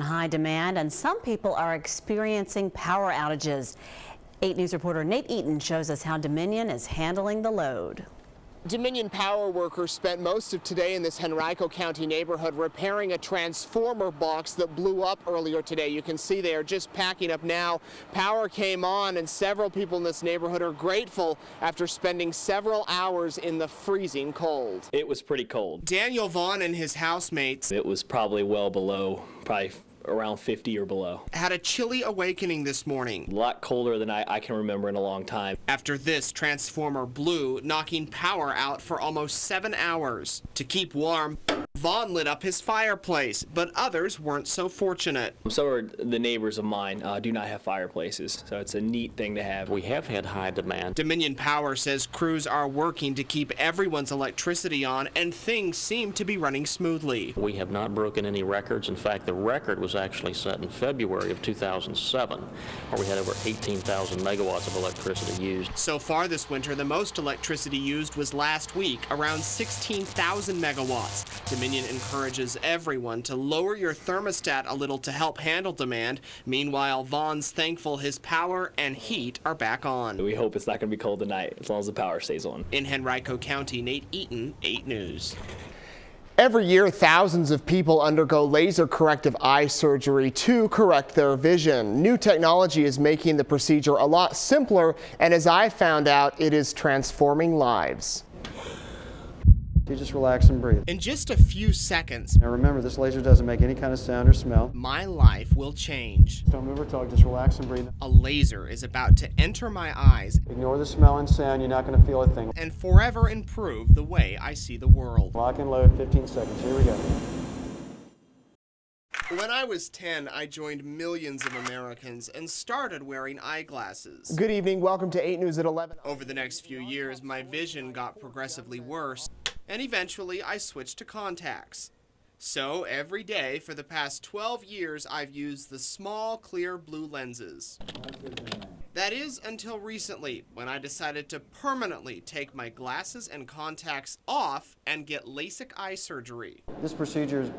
High demand, and some people are experiencing power outages. 8 News reporter Nate Eaton shows us how Dominion is handling the load. Dominion power workers spent most of today in this Henrico County neighborhood repairing a transformer box that blew up earlier today. You can see they are just packing up now. Power came on and several people in this neighborhood are grateful after spending several hours in the freezing cold. It was pretty cold. Daniel Vaughn and his housemates, It was probably well below, probably around 50 or below. had a chilly awakening this morning. A lot colder than I can remember in a long time. After this transformer blew, knocking power out for almost 7 hours. To keep warm, Vaughn lit up his fireplace, but others weren't so fortunate. Some of the neighbors of mine do not have fireplaces, so it's a neat thing to have. We have had high demand. Dominion Power says crews are working to keep everyone's electricity on, and things seem to be running smoothly. We have not broken any records. In fact, the record was actually set in February of 2007, where we had over 18,000 megawatts of electricity used. So far this winter, the most electricity used was last week, around 16,000 megawatts. Dominion encourages everyone to lower your thermostat a little to help handle demand. Meanwhile, Vaughn's thankful his power and heat are back on. We hope it's not going to be cold tonight, as long as the power stays on. In Henrico County, Nate Eaton, 8 News. Every year, thousands of people undergo laser corrective eye surgery to correct their vision. New technology is making the procedure a lot simpler, and as I found out, it is transforming lives. You just relax and breathe. In just a few seconds, Now remember, this laser doesn't make any kind of sound or smell. my life will change. Don't move or talk, just relax and breathe. A laser is about to enter my eyes Ignore the smell and sound, you're not going to feel a thing. and forever improve the way I see the world. Lock and load, 15 seconds, here we go. When I was 10, I joined millions of Americans and started wearing eyeglasses. Good evening. Welcome to 8 News at 11. Over the next few years, my vision got progressively worse, and eventually I switched to contacts. So every day for the past 12 years, I've used the small, clear blue lenses. That is until recently, when I decided to permanently take my glasses and contacts off and get LASIK eye surgery. This procedure has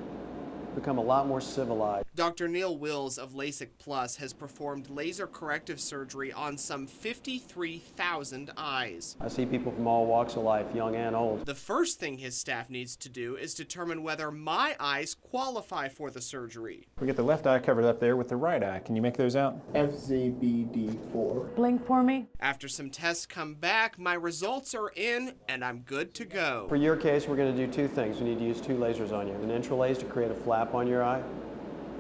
become a lot more civilized. Dr. Neil Wills of LASIK Plus has performed laser corrective surgery on some 53,000 eyes. I see people from all walks of life, young and old. The first thing his staff needs to do is determine whether my eyes qualify for the surgery. We get the left eye covered up there with the right eye. Can you make those out? FZBD4. Blink for me. After some tests come back, my results are in and I'm good to go. For your case, we're going to do two things. We need to use two lasers on you. An intralaser to create a flap on your eye,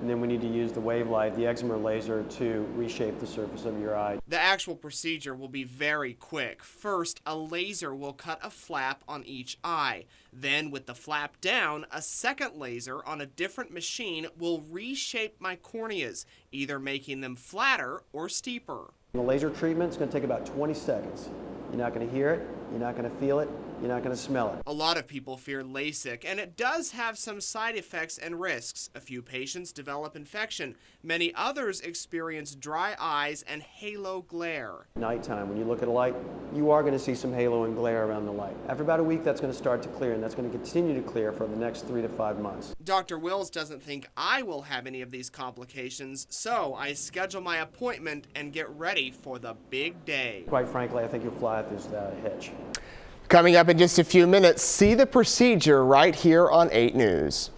and then we need to use the wave light, the excimer laser, to reshape the surface of your eye. The actual procedure will be very quick. First, a laser will cut a flap on each eye. Then, with the flap down, a second laser on a different machine will reshape my corneas, either making them flatter or steeper. The laser treatment is going to take about 20 seconds. You're not going to hear it, you're not going to feel it, you're not going to smell it. A lot of people fear LASIK, and it does have some side effects and risks. A few patients develop infection. Many others experience dry eyes and halo glare. Nighttime, when you look at a light, you are going to see some halo and glare around the light. After about a week, that's going to start to clear, and that's going to continue to clear for the next 3 to 5 months. Dr. Wills doesn't think I will have any of these complications, so I schedule my appointment and get ready for the big day. Quite frankly, I think you'll fly through the hitch. Coming up in just a few minutes, see the procedure right here on 8 News.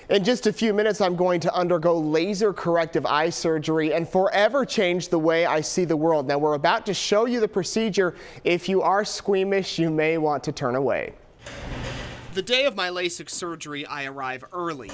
In just a few minutes, I'm going to undergo laser corrective eye surgery and forever change the way I see the world. Now, we're about to show you the procedure. If you are squeamish, you may want to turn away. The day of my LASIK surgery, I arrive early,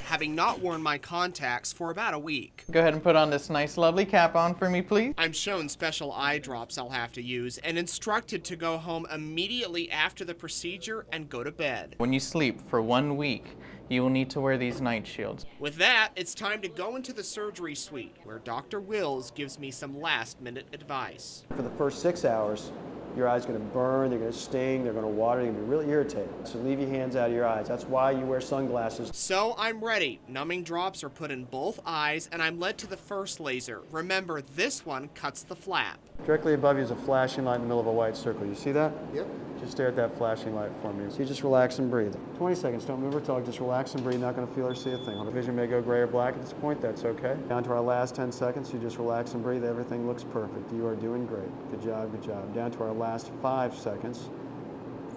having not worn my contacts for about a week. Go ahead and put on this nice lovely cap on for me, please. I'm shown special eye drops I'll have to use and instructed to go home immediately after the procedure and go to bed. When you sleep for 1 week, you will need to wear these night shields. With that, it's time to go into the surgery suite where Dr. Wills gives me some last-minute advice. For the first 6 hours, Your eyes are going to burn, they're going to sting, they're going to water, they're going to be really irritating. So leave your hands out of your eyes. That's why you wear sunglasses. So I'm ready. Numbing drops are put in both eyes, and I'm led to the first laser. Remember, this one cuts the flap. Directly above you is a flashing light in the middle of a white circle. You see that? Yep. Just stare at that flashing light for me. So you just relax and breathe. 20 seconds, don't move or talk, just relax and breathe. Not going to feel or see a thing. The vision may go gray or black at this point, that's okay. Down to our last 10 seconds, you just relax and breathe. Everything looks perfect. You are doing great. Good job, good job. Down to our last 5 seconds.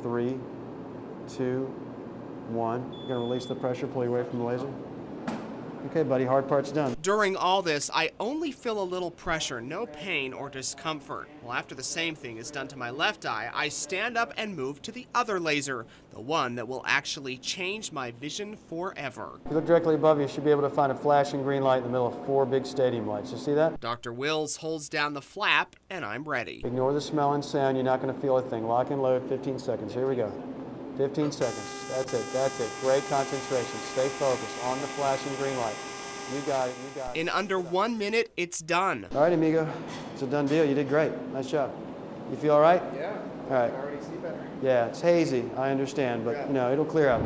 3, 2, 1. You're going to release the pressure, pull you away from the laser. Okay, buddy, hard part's done. During all this, I only feel a little pressure, no pain or discomfort. Well, after the same thing is done to my left eye, I stand up and move to the other laser, the one that will actually change my vision forever. If you look directly above you, you should be able to find a flashing green light in the middle of 4 big stadium lights. You see that? Dr. Wills holds down the flap, and I'm ready. Ignore the smell and sound. You're not going to feel a thing. Lock and load, 15 seconds. Here we go. 15 seconds. That's it. That's it. Great concentration. Stay focused on the flashing green light. You got it. You got it. In under 1 minute, it's done. All right, amigo. It's a done deal. You did great. Nice job. You feel all right? Yeah. All right. I already see better. Yeah, it's hazy. I understand, but you know, it'll clear up.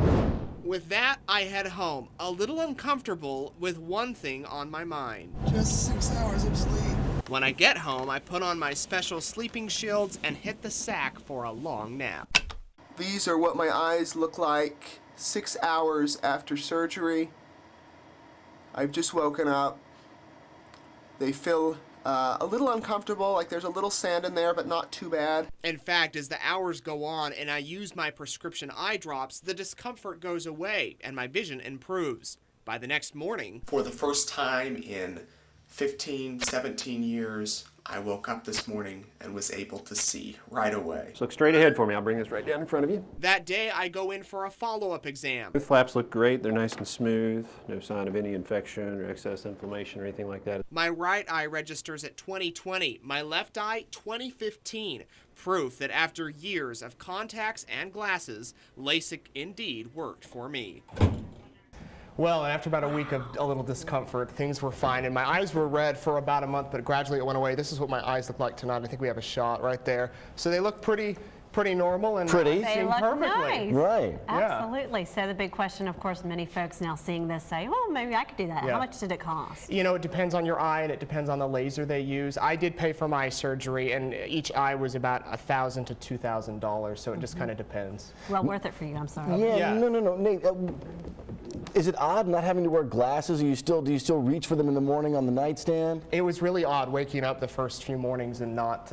With that, I head home, a little uncomfortable with one thing on my mind. Just 6 hours of sleep. When I get home, I put on my special sleeping shields and hit the sack for a long nap. These are what my eyes look like 6 hours after surgery. I've just woken up. They feel a little uncomfortable, like there's a little sand in there, but not too bad. In fact, as the hours go on and I use my prescription eye drops, the discomfort goes away and my vision improves. By the next morning, for the first time in 15, 17 years, I woke up this morning and was able to see right away. So look straight ahead for me. I'll bring this right down in front of you. that day I go in for a follow-up exam. The flaps look great. They're nice and smooth. No sign of any infection or excess inflammation or anything like that. My right eye registers at 20/20, my left eye 20/15. Proof that after years of contacts and glasses, LASIK indeed worked for me. Well, and after about a week of a little discomfort, things were fine, and my eyes were red for about a month, but gradually it went away. This is what my eyes look like tonight. I think we have a shot right there. So they look pretty normal and Pretty. They seem look perfectly. nice. Right. Absolutely. So the big question, of course, many folks now seeing this say, well, maybe I could do that. Yeah. How much did it cost? You know, it depends on your eye and it depends on the laser they use. I did pay for my surgery, and each eye was about $1,000 to $2,000, so it just kind of depends. Well, worth it for you, I'm sorry. Yeah, no, Nate. Is it odd not having to wear glasses? Do you still reach for them in the morning on the nightstand? It was really odd waking up the first few mornings and not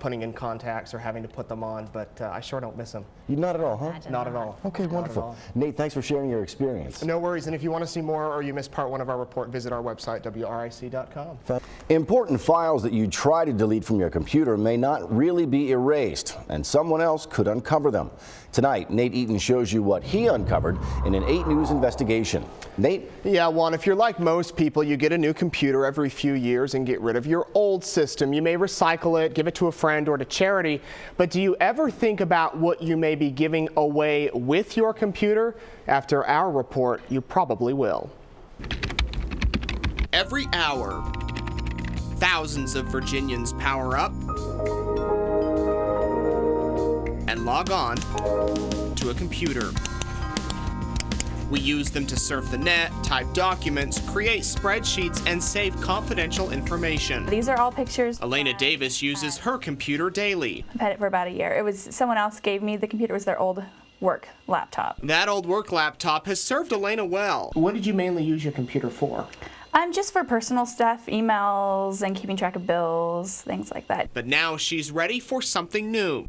putting in contacts or having to put them on, but I sure don't miss them. You not at all, huh? Imagine Not at all. Okay, Not at wonderful. all. Nate, thanks for sharing your experience. No worries, and if you want to see more or you missed part 1 of our report, visit our website, WRIC.com. Important files that you try to delete from your computer may not really be erased, and someone else could uncover them. Tonight, Nate Eaton shows you what he uncovered in an 8 News investigation. Nate? Yeah, Juan, if you're like most people, you get a new computer every few years and get rid of your old system. You may recycle it, give it to a friend or to charity, but do you ever think about what you may be giving away with your computer? After our report, you probably will. Every hour, thousands of Virginians power up and log on to a computer. We use them to surf the net, type documents, create spreadsheets, and save confidential information. These are all pictures. Elena Davis uses her computer daily. I've had it for about a year. It was someone else gave me the computer. It was their old work laptop. That old work laptop has served Elena well. What did you mainly use your computer for? Just for personal stuff, emails and keeping track of bills, things like that. But now she's ready for something new.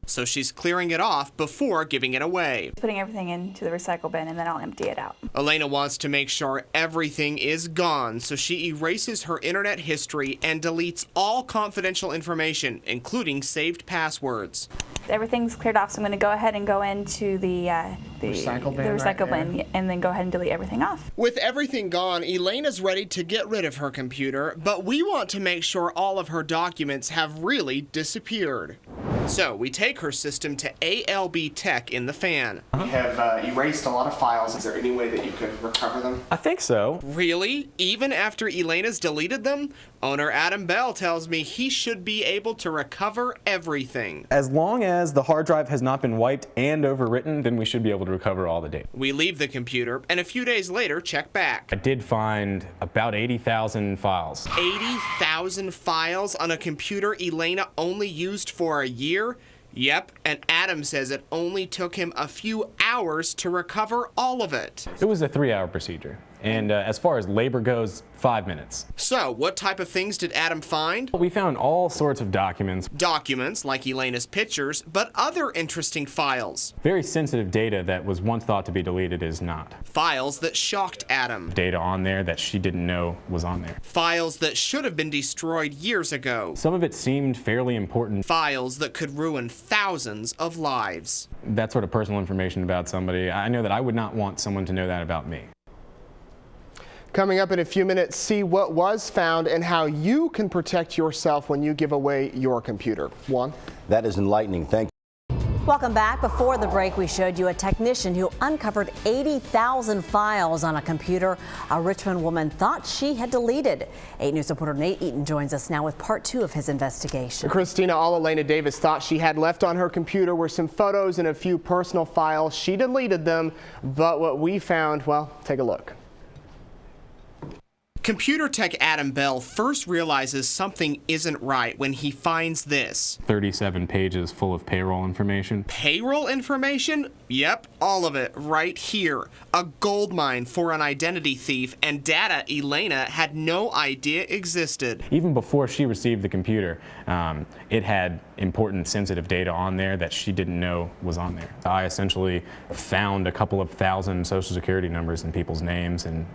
So she's clearing it off before giving it away. Putting everything into the recycle bin and then I'll empty it out. Elena wants to make sure everything is gone, so she erases her internet history and deletes all confidential information, including saved passwords. Everything's cleared off, so I'm going to go ahead and go into the recycle bin, recycle bin and then go ahead and delete everything off. With everything gone, Elena's ready to get rid of her computer, but we want to make sure all of her documents have really disappeared. So we take her system to ALB Tech in the Fan. You have erased a lot of files. Is there any way that you could recover them? I think so. Really? Even after Elena's deleted them? Owner Adam Bell tells me he should be able to recover everything. As long as the hard drive has not been wiped and overwritten, then we should be able to recover all the data. We leave the computer and a few days later check back. I did find about 80,000 files. 80,000 files on a computer Elena only used for a year? Yep, and Adam says it only took him a few hours to recover all of it. It was a 3-hour procedure. And as far as labor goes, 5 minutes. So, what type of things did Adam find? We found all sorts of documents. Documents, like Elena's pictures, but other interesting files. Very sensitive data that was once thought to be deleted is not. Files that shocked Adam. Data on there that she didn't know was on there. Files that should have been destroyed years ago. Some of it seemed fairly important. Files that could ruin thousands of lives. That sort of personal information about somebody, I know that I would not want someone to know that about me. Coming up in a few minutes, see what was found and how you can protect yourself when you give away your computer. Juan? That is enlightening. Thank you. Welcome back. Before the break, we showed you a technician who uncovered 80,000 files on a computer a Richmond woman thought she had deleted. 8 News reporter Nate Eaton joins us now with part 2 of his investigation. Christina, all Elena Davis thought she had left on her computer were some photos and a few personal files. She deleted them, but what we found, well, take a look. Computer tech Adam Bell first realizes something isn't right when he finds this. 37 pages full of payroll information. Payroll information? Yep, all of it right here. A goldmine for an identity thief and data Elena had no idea existed. Even before she received the computer, it had important sensitive data on there that she didn't know was on there. I essentially found a couple of thousand social security numbers and people's names and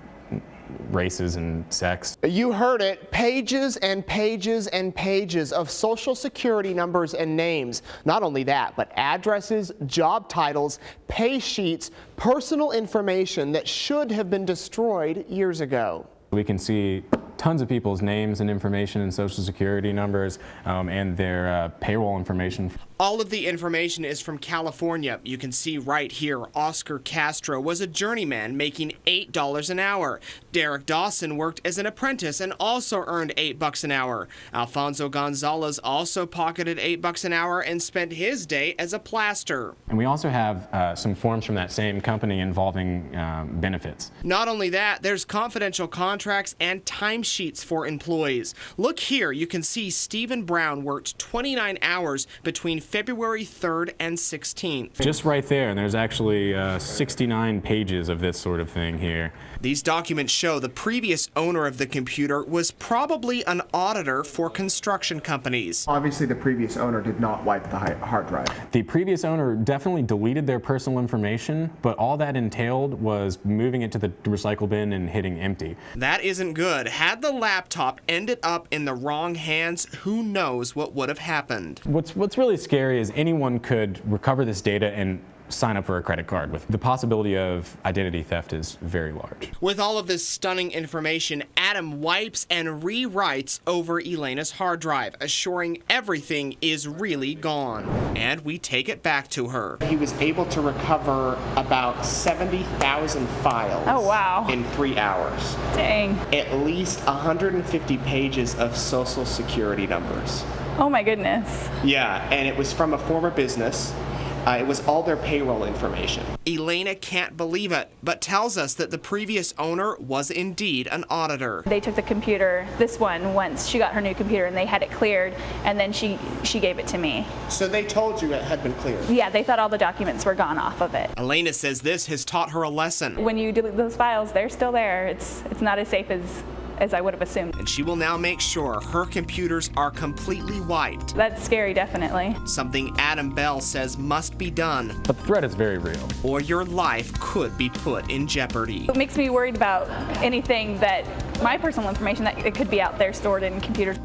races and sex. You heard it, pages and pages and pages of social security numbers and names. Not only that, but addresses, job titles, pay sheets, personal information that should have been destroyed years ago. We can see tons of people's names and information and social security numbers and their payroll information. All of the information is from California. You can see right here, Oscar Castro was a journeyman making $8 an hour. Derek Dawson worked as an apprentice and also earned $8 an hour. Alfonso Gonzalez also pocketed $8 an hour and spent his day as a plaster. And we also have some forms from that same company involving benefits. Not only that, there's confidential contracts and timesheets for employees. Look here, you can see Stephen Brown worked 29 hours between February 3rd and 16th. Just right there, and there's actually 69 pages of this sort of thing here. These documents show the previous owner of the computer was probably an auditor for construction companies. Obviously, the previous owner did not wipe the hard drive. The previous owner definitely deleted their personal information, but all that entailed was moving it to the recycle bin and hitting empty. That isn't good. Had the laptop ended up in the wrong hands, who knows what would have happened. What's really scary is anyone could recover this data and sign up for a credit card. The possibility of identity theft is very large. With all of this stunning information, Adam wipes and rewrites over Elena's hard drive, assuring everything is really gone. And we take it back to her. He was able to recover about 70,000 files. Oh, wow. In 3 hours. Dang. At least 150 pages of social security numbers. Oh my goodness. Yeah, and it was from a former business. It was all their payroll information. Elena can't believe it, but tells us that the previous owner was indeed an auditor. They took the computer, this one, once she got her new computer, and they had it cleared, and then she gave it to me. So they told you it had been cleared? Yeah, they thought all the documents were gone off of it. Elena says this has taught her a lesson. When you delete those files, they're still there. It's not as safe as I would have assumed. And she will now make sure her computers are completely wiped. That's scary, definitely. Something Adam Bell says must be done. The threat is very real. Or your life could be put in jeopardy. It makes me worried about anything that, my personal information, that it could be out there stored in computers.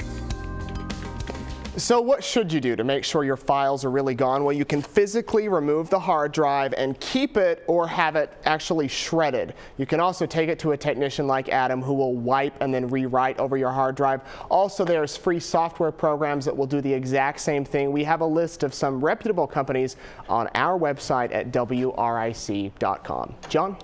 So what should you do to make sure your files are really gone? Well, you can physically remove the hard drive and keep it or have it actually shredded. You can also take it to a technician like Adam who will wipe and then rewrite over your hard drive. Also, there's free software programs that will do the exact same thing. We have a list of some reputable companies on our website at WRIC.com. John?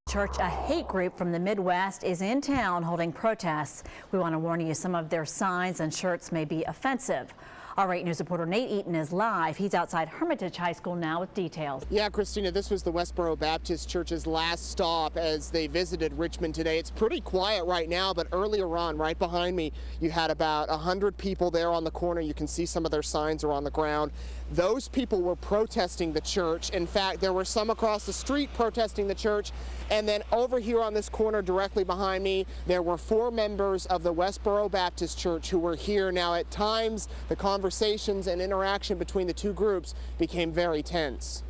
Church, a hate group from the Midwest, is in town holding protests. We want to warn you, some of their signs and shirts may be offensive. Our 8 News reporter Nate Eaton is live. He's outside Hermitage High School now with details. Yeah, Christina, this was the Westboro Baptist Church's last stop as they visited Richmond today. It's pretty quiet right now, but earlier on, right behind me, you had about 100 people there on the corner. You can see some of their signs are on the ground. Those people were protesting the church. In fact, there were some across the street protesting the church. And then over here on this corner directly behind me, there were 4 members of the Westboro Baptist Church who were here. Now, at times, the conversations and interaction between the two groups became very tense.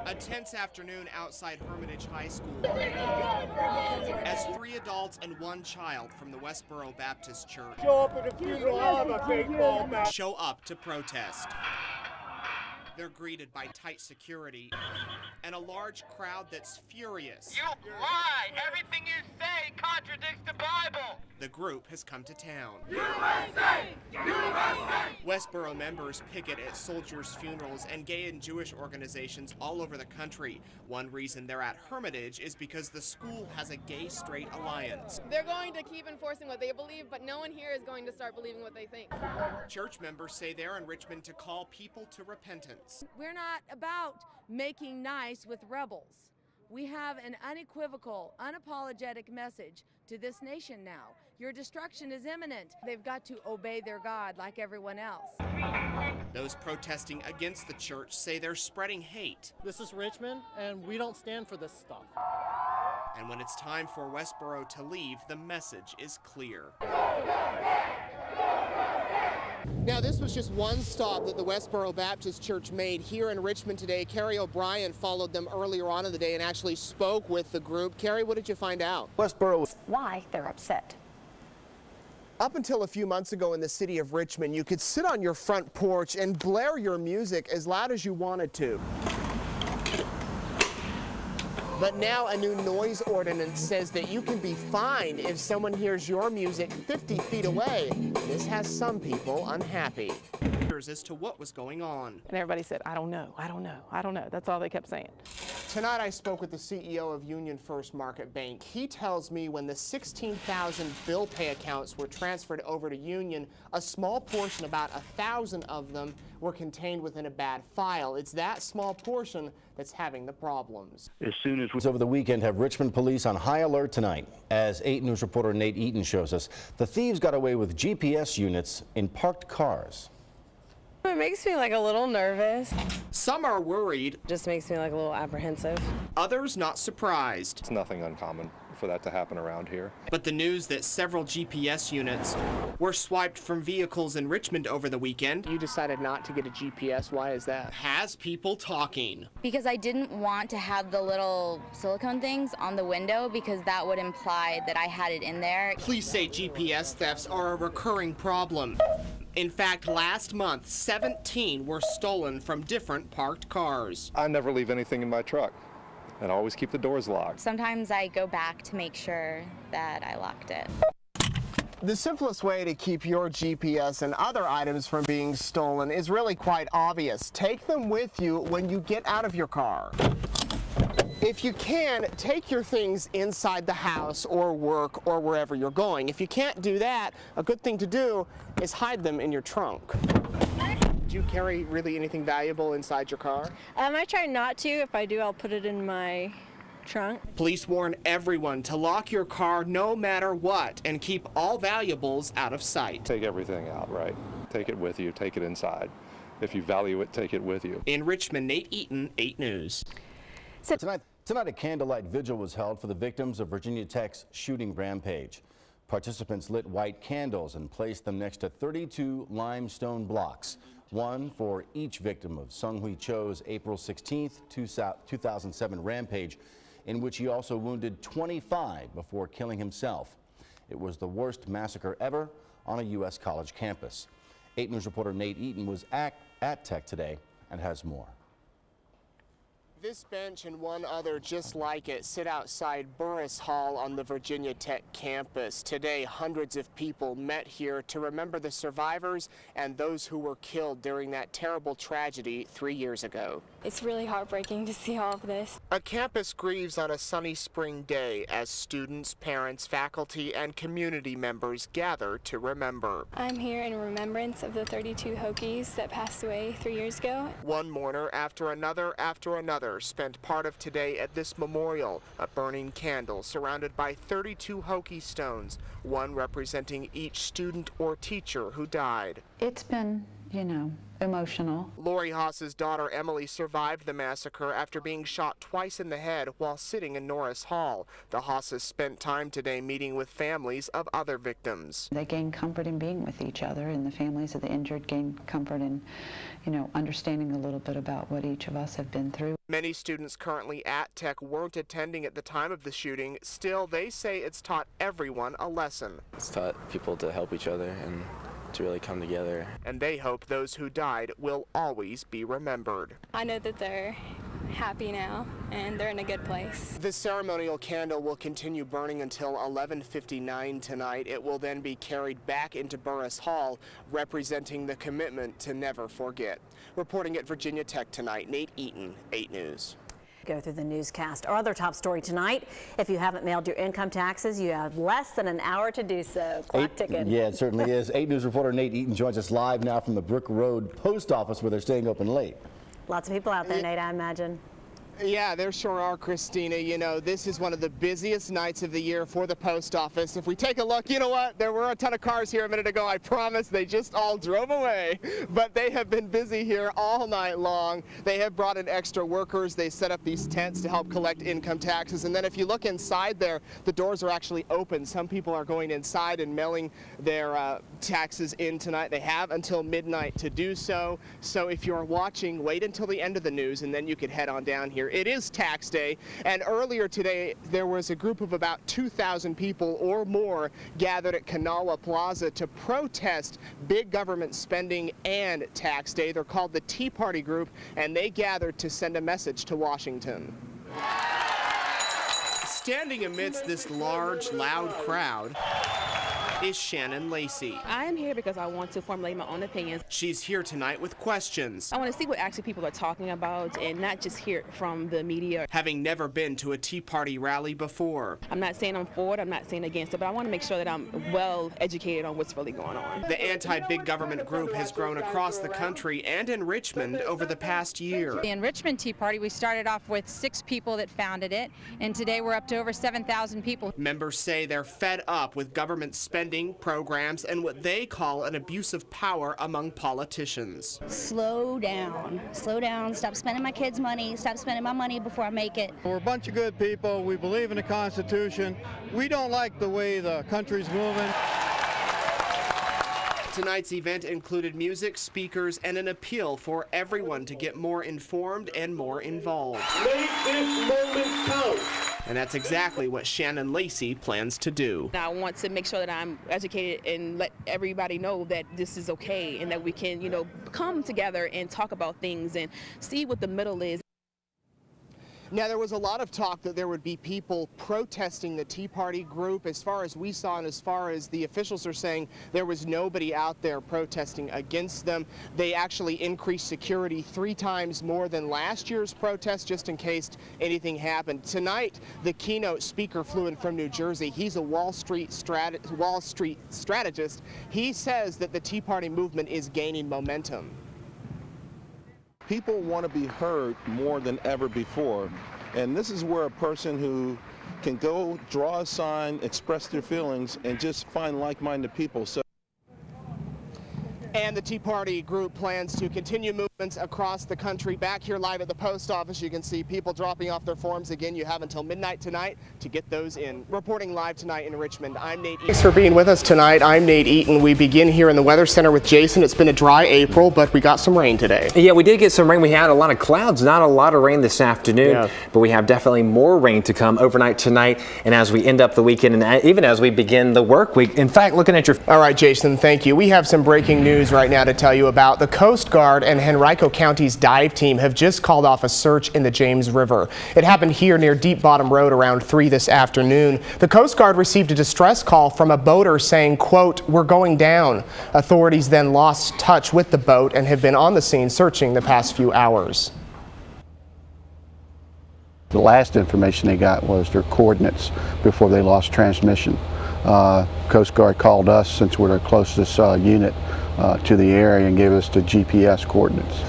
A tense afternoon outside Hermitage High School as 3 adults and 1 child from the Westboro Baptist Church show up to protest. They're greeted by tight security and a large crowd that's furious. You lie! Everything you say contradicts the Bible! The group has come to town. USA! USA! Westboro members picket at soldiers' funerals and gay and Jewish organizations all over the country. One reason they're at Hermitage is because the school has a gay-straight alliance. They're going to keep enforcing what they believe, but no one here is going to start believing what they think. Church members say they're in Richmond to call people to repentance. We're not about making nice with rebels. We have an unequivocal, unapologetic message to this nation now. Your destruction is imminent. They've got to obey their God like everyone else. Those protesting against the church say they're spreading hate. This is Richmond, and we don't stand for this stuff. And when it's time for Westboro to leave, the message is clear. Now, this was just one stop that the Westboro Baptist Church made here in Richmond today. Carrie O'Brien followed them earlier on in the day and actually spoke with the group. Carrie, what did you find out? Westboro. Why they're upset. Up until a few months ago in the city of Richmond, you could sit on your front porch and blare your music as loud as you wanted to. But now a new noise ordinance says that you can be fined if someone hears your music 50 feet away. This has some people unhappy. As to what was going on. And everybody said, I don't know, I don't know, I don't know. That's all they kept saying. Tonight I spoke with the CEO of Union First Market Bank. He tells me when the 16,000 bill pay accounts were transferred over to Union, a small portion, about 1,000 of them, were contained within a bad file. It's that small portion that's having the problems. As soon as over the weekend, have Richmond police on high alert tonight. As 8 News reporter Nate Eaton shows us, the thieves got away with GPS units in parked cars. It makes me like a little nervous. Some are worried. Just makes me like a little apprehensive. Others not surprised. It's nothing uncommon for that to happen around here. But the news that several GPS units were swiped from vehicles in Richmond over the weekend. You decided not to get a GPS. Why is that? Has people talking. Because I didn't want to have the little silicone things on the window because that would imply that I had it in there. Police say GPS thefts are a recurring problem. In fact, last month, 17 were stolen from different parked cars. I never leave anything in my truck and always keep the doors locked. Sometimes I go back to make sure that I locked it. The simplest way to keep your GPS and other items from being stolen is really quite obvious. Take them with you when you get out of your car. If you can, take your things inside the house or work or wherever you're going. If you can't do that, a good thing to do is hide them in your trunk. Do you carry really anything valuable inside your car? I try not to. If I do, I'll put it in my trunk. Police warn everyone to lock your car no matter what and keep all valuables out of sight. Take everything out, right? Take it with you, take it inside. If you value it, take it with you. In Richmond, Nate Eaton, 8 News. Tonight, a candlelight vigil was held for the victims of Virginia Tech's shooting rampage. Participants lit white candles and placed them next to 32 limestone blocks, one for each victim of Sung Hui Cho's April 16, 2007 rampage, in which he also wounded 25 before killing himself. It was the worst massacre ever on a U.S. college campus. 8 News reporter Nate Eaton was at Tech today and has more. This bench and one other just like it sit outside Burris Hall on the Virginia Tech campus. Today, hundreds of people met here to remember the survivors and those who were killed during that terrible tragedy 3 years ago. It's really heartbreaking to see all of this. A campus grieves on a sunny spring day as students, parents, faculty, and community members gather to remember. I'm here in remembrance of the 32 Hokies that passed away 3 years ago. One mourner after another spent part of today at this memorial, a burning candle surrounded by 32 Hokie stones, one representing each student or teacher who died. It's been, emotional. Lori Haas's daughter Emily survived the massacre after being shot twice in the head while sitting in Norris Hall. The Haas's spent time today meeting with families of other victims. They gain comfort in being with each other, and the families of the injured gain comfort in, understanding a little bit about what each of us have been through. Many students currently at Tech weren't attending at the time of the shooting. Still, they say it's taught everyone a lesson. It's taught people to help each other and to really come together. And they hope those who died will always be remembered. I know that they're happy now and they're in a good place. The ceremonial candle will continue burning until 11:59 tonight. It will then be carried back into Burris Hall, representing the commitment to never forget. Reporting at Virginia Tech tonight, Nate Eaton, 8 News. Go through the newscast. Our other top story tonight, if you haven't mailed your income taxes, you have less than an hour to do so. Clock ticking. Yeah, it certainly is. 8 News reporter Nate Eaton joins us live now from the Brook Road Post Office, where they're staying open late. Lots of people out there, Nate, I imagine. Yeah, there sure are, Christina. This is one of the busiest nights of the year for the post office. If we take a look, you know what? There were a ton of cars here a minute ago. I promise they just all drove away. But they have been busy here all night long. They have brought in extra workers. They set up these tents to help collect income taxes. And then if you look inside there, the doors are actually open. Some people are going inside and mailing their taxes in tonight. They have until midnight to do so. So if you're watching, wait until the end of the news and then you could head on down here. It is tax day, and earlier today there was a group of about 2,000 people or more gathered at Kanawha Plaza to protest big government spending and tax day. They're called the Tea Party Group, and they gathered to send a message to Washington. Standing amidst this large, loud crowd is Shannon Lacey. I am here because I want to formulate my own opinions. She's here tonight with questions. I want to see what actually people are talking about and not just hear it from the media. Having never been to a Tea Party rally before. I'm not saying I'm for it, I'm not saying against it, but I want to make sure that I'm well educated on what's really going on. The anti-big government group has grown across the country and in Richmond over the past year. In Richmond Tea Party, we started off with 6 people that founded it, and today we're up to over 7,000 people. Members say they're fed up with government spending, programs, and what they call an abuse of power among politicians. Slow down, stop spending my kids' money, stop spending my money before I make it. We're a bunch of good people, we believe in the Constitution, we don't like the way the country's moving. Tonight's event included music, speakers, and an appeal for everyone to get more informed and more involved. Make this moment count. And that's exactly what Shannon Lacey plans to do. I want to make sure that I'm educated and let everybody know that this is okay and that we can, come together and talk about things and see what the middle is. Now, there was a lot of talk that there would be people protesting the Tea Party group. As far as we saw and as far as the officials are saying, there was nobody out there protesting against them. They actually increased security 3 times more than last year's protest, just in case anything happened. Tonight, the keynote speaker flew in from New Jersey. He's a Wall Street strategist. He says that the Tea Party movement is gaining momentum. People want to be heard more than ever before, and this is where a person who can go draw a sign, express their feelings, and just find like-minded people. So And the Tea Party group plans to continue movements across the country. Back here live at the post office, you can see people dropping off their forms. Again, you have until midnight tonight to get those in. Reporting live tonight in Richmond, I'm Nate Eaton. Thanks for being with us tonight. I'm Nate Eaton. We begin here in the Weather Center with Jason. It's been a dry April, but we got some rain today. Yeah, we did get some rain. We had a lot of clouds, not a lot of rain this afternoon, but we have definitely more rain to come overnight tonight and as we end up the weekend and even as we begin the work week. In fact, looking at your... All right, Jason, thank you. We have some breaking news right now to tell you about. The Coast Guard and Henrico County's dive team have just called off a search in the James River. It happened here near Deep Bottom Road around 3 this afternoon. The Coast Guard received a distress call from a boater saying, quote, "We're going down." Authorities then lost touch with the boat and have been on the scene searching the past few hours. The last information they got was their coordinates before they lost transmission. Coast Guard called us, since we're the closest unit to the area, and gave us the GPS coordinates.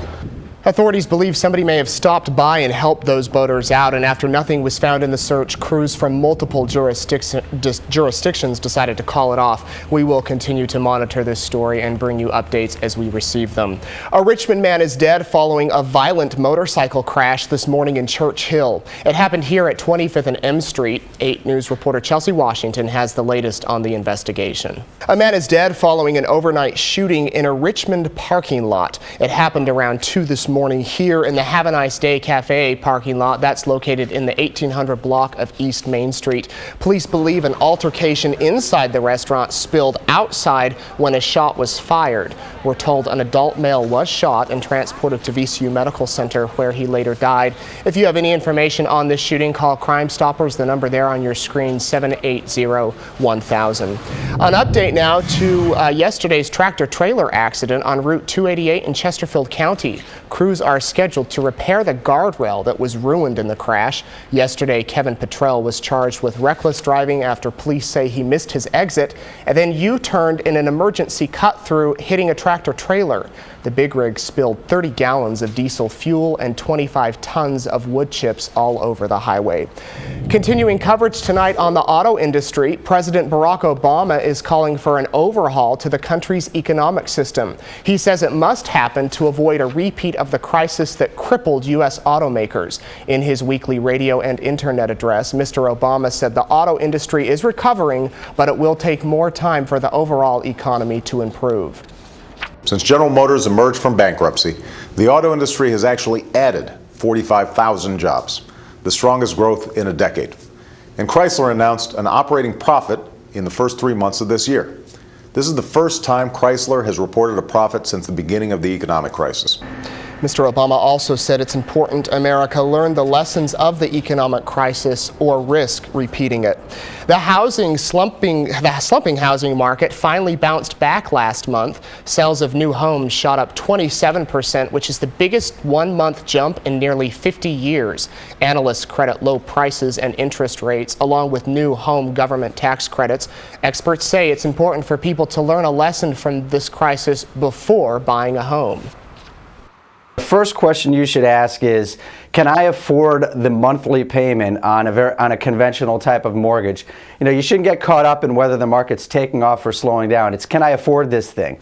Authorities believe somebody may have stopped by and helped those boaters out, and after nothing was found in the search, crews from multiple jurisdictions decided to call it off. We will continue to monitor this story and bring you updates as we receive them. A Richmond man is dead following a violent motorcycle crash this morning in Church Hill. It happened here at 25th and M Street. 8 News reporter Chelsea Washington has the latest on the investigation. A man is dead following an overnight shooting in a Richmond parking lot. It happened around 2 this morning here in the Have a Nice Day Cafe parking lot that's located in the 1800 block of East Main Street. Police believe an altercation inside the restaurant spilled outside when a shot was fired. We're told an adult male was shot and transported to VCU Medical Center where he later died. If you have any information on this shooting, call Crime Stoppers. The number there on your screen, 780-1000. An update now to yesterday's tractor-trailer accident on Route 288 in Chesterfield County. Crews are scheduled to repair the guardrail that was ruined in the crash. Yesterday, Kevin Petrell was charged with reckless driving after police say he missed his exit and then U-turned in an emergency cut-through, hitting a tractor-trailer. The big rig spilled 30 gallons of diesel fuel and 25 tons of wood chips all over the highway. Continuing coverage tonight on the auto industry, President Barack Obama is calling for an overhaul to the country's economic system. He says it must happen to avoid a repeat of the crisis that crippled U.S. automakers. In his weekly radio and internet address, Mr. Obama said the auto industry is recovering, but it will take more time for the overall economy to improve. Since General Motors emerged from bankruptcy, the auto industry has actually added 45,000 jobs, the strongest growth in a decade. And Chrysler announced an operating profit in the first 3 months of this year. This is the first time Chrysler has reported a profit since the beginning of the economic crisis. Mr. Obama also said it's important America learn the lessons of the economic crisis or risk repeating it. The slumping housing market finally bounced back last month. Sales of new homes shot up 27%, which is the biggest one-month jump in nearly 50 years. Analysts credit low prices and interest rates, along with new home government tax credits. Experts say it's important for people to learn a lesson from this crisis before buying a home. The first question you should ask is, can I afford the monthly payment on a conventional type of mortgage? You know, you shouldn't get caught up in whether the market's taking off or slowing down. It's, can I afford this thing?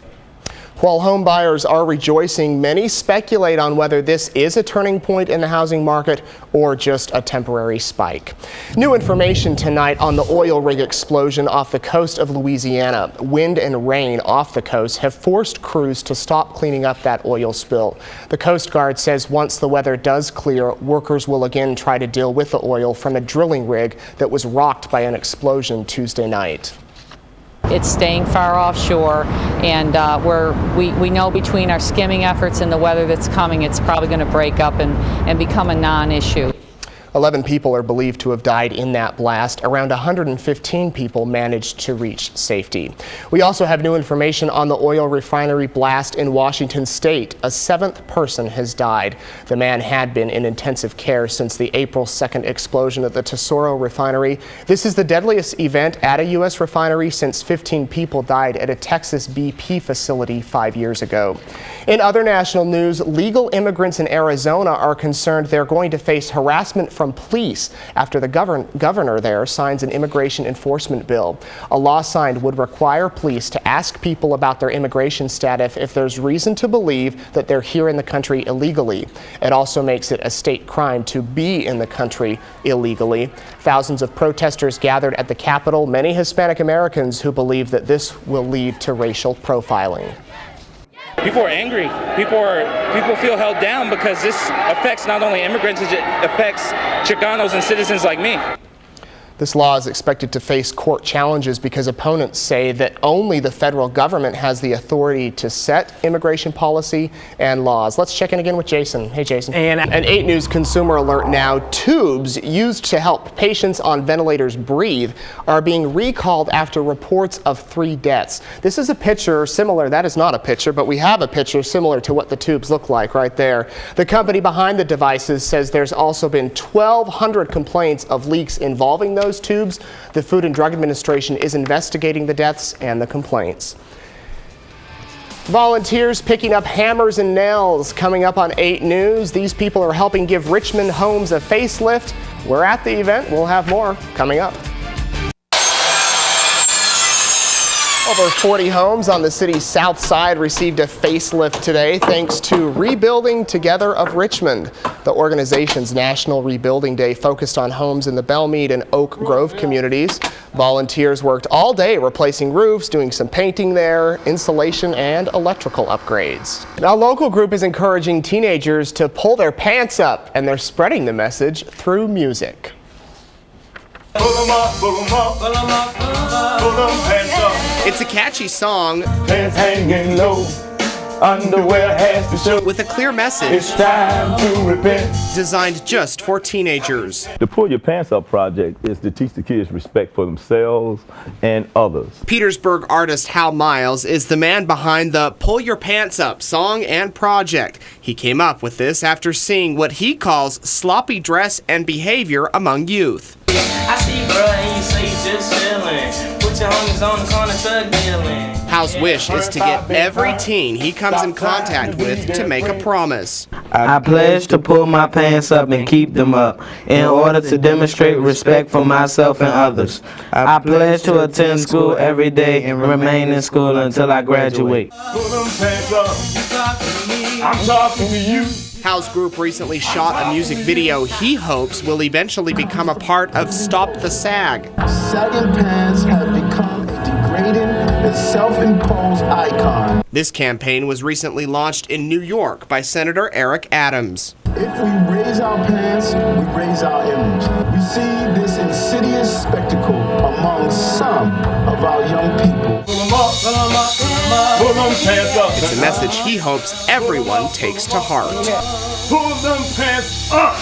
While home buyers are rejoicing, many speculate on whether this is a turning point in the housing market or just a temporary spike. New information tonight on the oil rig explosion off the coast of Louisiana. Wind and rain off the coast have forced crews to stop cleaning up that oil spill. The Coast Guard says once the weather does clear, workers will again try to deal with the oil from a drilling rig that was rocked by an explosion Tuesday night. It's staying far offshore, and we know between our skimming efforts and the weather that's coming, it's probably going to break up and become a non-issue. 11 people are believed to have died in that blast. Around 115 people managed to reach safety. We also have new information on the oil refinery blast in Washington state. A 7th person has died. The man had been in intensive care since the April 2nd explosion at the Tesoro refinery. This is the deadliest event at a U.S. refinery since 15 people died at a Texas BP facility 5 years ago. In other national news, legal immigrants in Arizona are concerned they're going to face harassment from police after the governor there signs an immigration enforcement bill. A law signed would require police to ask people about their immigration status if there's reason to believe that they're here in the country illegally. It also makes it a state crime to be in the country illegally. Thousands of protesters gathered at the Capitol, many Hispanic Americans who believe that this will lead to racial profiling. People are angry. People feel held down because this affects not only immigrants, it affects Chicanos and citizens like me. This law is expected to face court challenges because opponents say that only the federal government has the authority to set immigration policy and laws. Let's check in again with Jason. Hey, Jason. And an 8 News consumer alert now. Tubes used to help patients on ventilators breathe are being recalled after reports of 3 deaths. This is a picture similar. That is not a picture, but we have a picture similar to what the tubes look like right there. The company behind the devices says there's also been 1,200 complaints of leaks involving those tubes. The Food and Drug Administration is investigating the deaths and the complaints. Volunteers picking up hammers and nails coming up on 8 News. These people are helping give Richmond homes a facelift. We're at the event. We'll have more coming up. Over 40 homes on the city's south side received a facelift today thanks to Rebuilding Together of Richmond. The organization's National Rebuilding Day focused on homes in the Belmead and Oak Grove communities. Volunteers worked all day replacing roofs, doing some painting there, insulation, and electrical upgrades. Now, a local group is encouraging teenagers to pull their pants up, and they're spreading the message through music. Pull 'em up, pull 'em up, pull 'em up, pull them pants up. It's a catchy song. Pants hanging low, underwear has to show. With a clear message. It's time to repent. Designed just for teenagers. The Pull Your Pants Up project is to teach the kids respect for themselves and others. Petersburg artist Hal Miles is the man behind the Pull Your Pants Up song and project. He came up with this after seeing what he calls sloppy dress and behavior among youth. I see bro and you say you just chillin'. Put your homies on the corner, thug dealin'. Hal's wish is to get every teen he comes in contact with to make a promise. I pledge to pull my pants up and keep them up in order to demonstrate respect for myself and others. I pledge to attend school every day and remain in school until I graduate. Pull them pants up. I'm talking to you. Hal's group recently shot a music video he hopes will eventually become a part of Stop the Sag. Sagging pants have become a degrading and self-imposed icon. This campaign was recently launched in New York by Senator Eric Adams. If we raise our pants, we raise our image. We see this insidious spectacle among some of our young people. Pull 'em up, pull 'em up, pull them pants up. It's a message he hopes everyone takes to heart. Pull them pants up.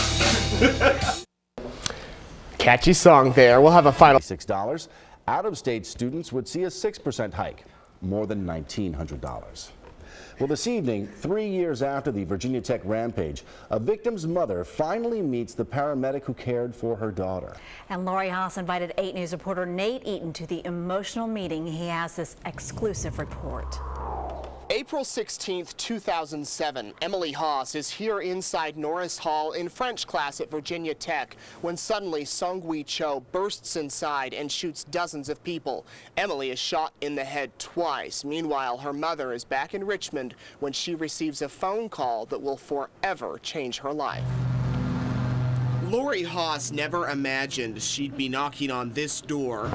Catchy song there. We'll have a final $6. Out-of-state students would see a 6% hike, more than $1,900. Well, this evening, 3 years after the Virginia Tech rampage, a victim's mother finally meets the paramedic who cared for her daughter. And Lori Haas invited 8 News reporter Nate Eaton to the emotional meeting. He has this exclusive report. April 16th, 2007, Emily Haas is here inside Norris Hall in French class at Virginia Tech when suddenly Sung-Hui Cho bursts inside and shoots dozens of people. Emily is shot in the head twice. Meanwhile, her mother is back in Richmond when she receives a phone call that will forever change her life. Lori Haas never imagined she'd be knocking on this door,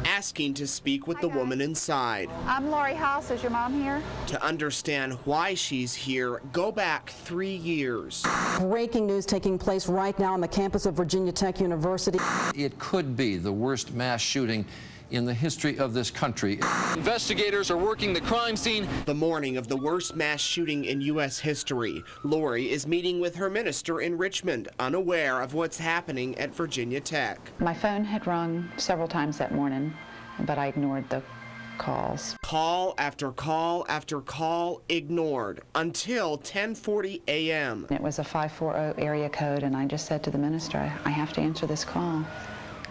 asking to speak with the woman inside. I'm Lori Haas. Is your mom here? To understand why she's here, go back 3 years. Breaking news taking place right now on the campus of Virginia Tech University. It could be the worst mass shooting in the history of this country. Investigators are working the crime scene. The morning of the worst mass shooting in U.S. history, Lori is meeting with her minister in Richmond, unaware of what's happening at Virginia Tech. My phone had rung several times that morning, but I ignored the calls. Call after call after call ignored until 10:40 a.m. It was a 540 area code, and I just said to the minister, I have to answer this call.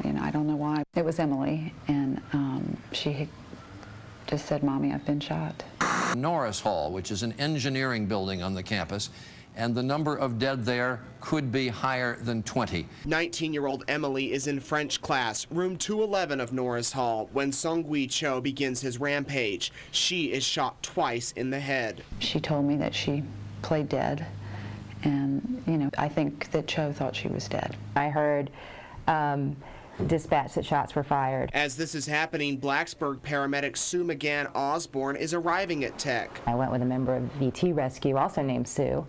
You know, I don't know why. It was Emily, and she had just said, Mommy, I've been shot. Norris Hall, which is an engineering building on the campus, and the number of dead there could be higher than 20. 19-year-old Emily is in French class, room 211 of Norris Hall, when Songhui Cho begins his rampage. She is shot twice in the head. She told me that she played dead, and, you know, I think that Cho thought she was dead. I heard dispatch that shots were fired. As this is happening, Blacksburg paramedic Sue McGann Osborne is arriving at Tech. I went with a member of VT Rescue, also named Sue,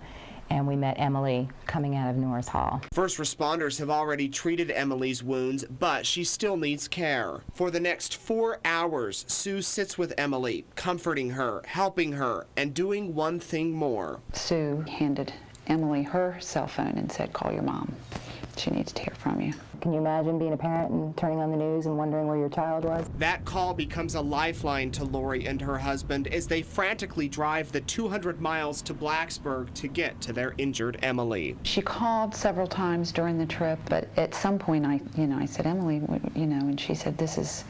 and we met Emily coming out of Norris Hall. First responders have already treated Emily's wounds, but she still needs care. For the next 4 hours, Sue sits with Emily, comforting her, helping her, and doing one thing more. Sue handed Emily her cell phone and said, "Call your mom. She needs to hear from you." Can you imagine being a parent and turning on the news and wondering where your child was? That call becomes a lifeline to Lori and her husband as they frantically drive the 200 miles to Blacksburg to get to their injured Emily. She called several times during the trip, but at some point I said, "Emily, and she said, this is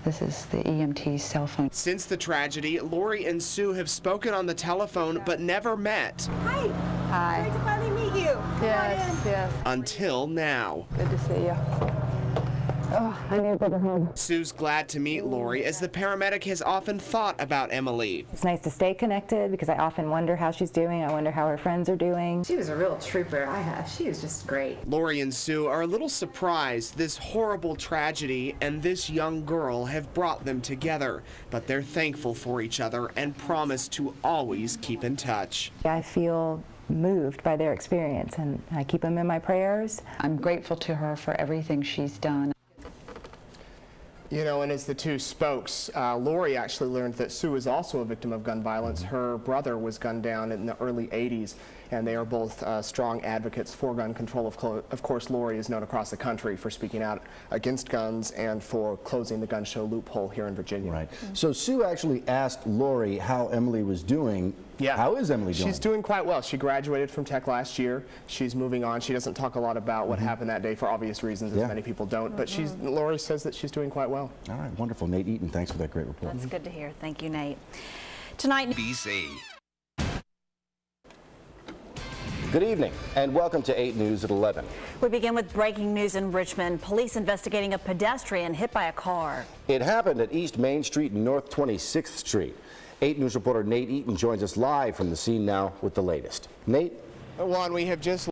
the EMT's cell phone." Since the tragedy, Lori and Sue have spoken on the telephone but never met. Hi. Hi. Great to finally meet you. Yes. Until now. Good to see you. Oh, I need to go home. Sue's glad to meet Lori as the paramedic has often thought about Emily. It's nice to stay connected because I often wonder how she's doing. I wonder how her friends are doing. She was a real trooper. She was just great. Lori and Sue are a little surprised this horrible tragedy and this young girl have brought them together, but they're thankful for each other and promise to always keep in touch. I feel moved by their experience, and I keep them in my prayers. I'm grateful to her for everything she's done. You know, and as the two spokes, Lori actually learned that Sue is also a victim of gun violence. Her brother was gunned down in the early 80s, and they are both strong advocates for gun control. Of course, Lori is known across the country for speaking out against guns and for closing the gun show loophole here in Virginia. Right. So Sue actually asked Lori how Emily was doing. Yeah. How is Emily doing? She's doing quite well. She graduated from Tech last year. She's moving on. She doesn't talk a lot about what happened that day for obvious reasons, as many people don't. But Lori says that she's doing quite well. All right, wonderful. Nate Eaton, thanks for that great report. That's good to hear. Thank you, Nate. Tonight, BC. Good evening, and welcome to 8 News at 11. we begin with breaking news in Richmond. Police investigating a pedestrian hit by a car. It happened at East Main Street and North 26th Street. 8 News reporter Nate Eaton joins us live from the scene now with the latest. Nate? Juan, we have just